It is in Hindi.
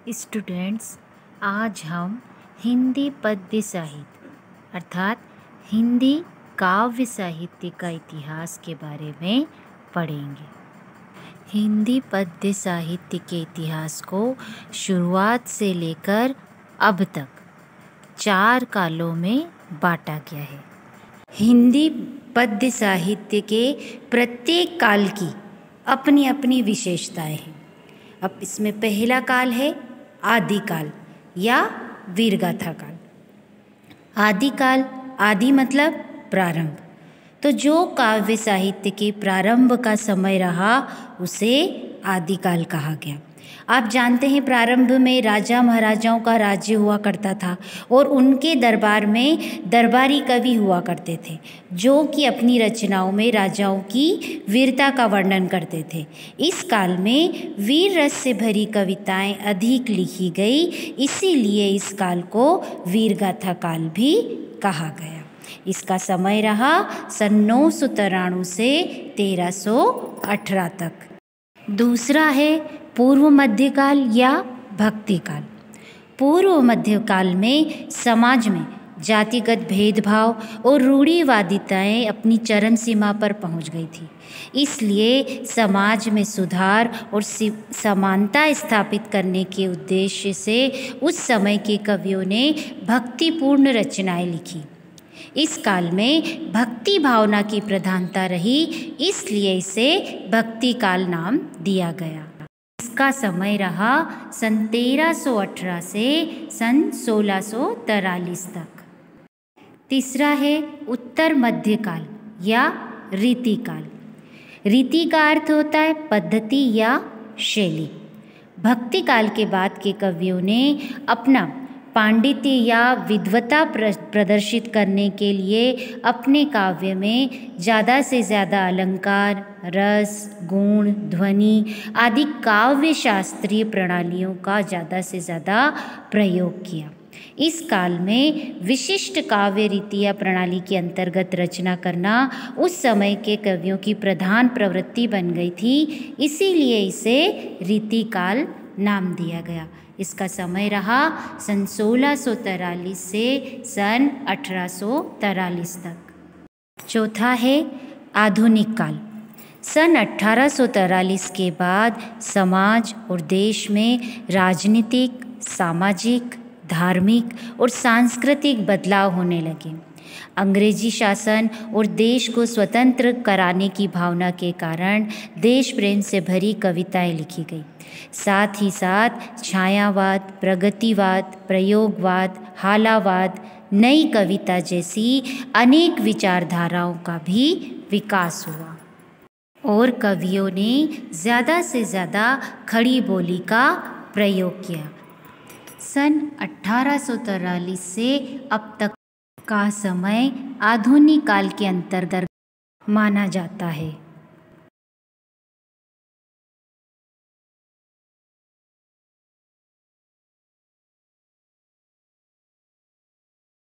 स्टूडेंट्स, आज हम हिंदी पद्य साहित्य अर्थात हिंदी काव्य साहित्य का इतिहास के बारे में पढ़ेंगे। हिंदी पद्य साहित्य के इतिहास को शुरुआत से लेकर अब तक 4 कालों में बांटा गया है। हिंदी पद्य साहित्य के प्रत्येक काल की अपनी अपनी विशेषताएं हैं। अब इसमें पहला काल है आदिकाल या वीरगाथा काल। आदिकाल, आदि मतलब प्रारंभ, तो जो काव्य साहित्य के प्रारंभ का समय रहा उसे आदिकाल कहा गया। आप जानते हैं प्रारंभ में राजा महाराजाओं का राज्य हुआ करता था और उनके दरबार में दरबारी कवि हुआ करते थे जो कि अपनी रचनाओं में राजाओं की वीरता का वर्णन करते थे। इस काल में वीर रस से भरी कविताएं अधिक लिखी गई, इसीलिए इस काल को वीरगाथा काल भी कहा गया। इसका समय रहा सन 993 से 1318 तक। दूसरा है पूर्व मध्यकाल या भक्तिकाल। पूर्व मध्यकाल में समाज में जातिगत भेदभाव और रूढ़िवादिताएं अपनी चरम सीमा पर पहुंच गई थी, इसलिए समाज में सुधार और समानता स्थापित करने के उद्देश्य से उस समय के कवियों ने भक्तिपूर्ण रचनाएं लिखी। इस काल में भक्ति भावना की प्रधानता रही, इसलिए इसे भक्ति काल नाम दिया गया। इसका समय रहा सन 1318 से सन 1643 तक। तीसरा है उत्तर मध्यकाल या रीतिकाल। रीति का अर्थ होता है पद्धति या शैली। भक्ति काल के बाद के कवियों ने अपना पांडित्य या विद्वता प्रदर्शित करने के लिए अपने काव्य में ज़्यादा से ज़्यादा अलंकार, रस, गुण, ध्वनि आदि काव्य शास्त्रीय प्रणालियों का ज़्यादा से ज़्यादा प्रयोग किया। इस काल में विशिष्ट काव्य रीति या प्रणाली के अंतर्गत रचना करना उस समय के कवियों की प्रधान प्रवृत्ति बन गई थी, इसीलिए इसे रीतिकाल नाम दिया गया। इसका समय रहा सन 1643 से सन 1843 तक। चौथा है आधुनिक काल। सन 1843 के बाद समाज और देश में राजनीतिक, सामाजिक, धार्मिक और सांस्कृतिक बदलाव होने लगे। अंग्रेजी शासन और देश को स्वतंत्र कराने की भावना के कारण देश प्रेम से भरी कविताएं लिखी गई। साथ ही साथ छायावाद, प्रगतिवाद, प्रयोगवाद, हालावाद, नई कविता जैसी अनेक विचारधाराओं का भी विकास हुआ और कवियों ने ज़्यादा से ज़्यादा खड़ी बोली का प्रयोग किया। सन 1843 से अब तक का समय आधुनिक काल के अंतर्गत माना जाता है।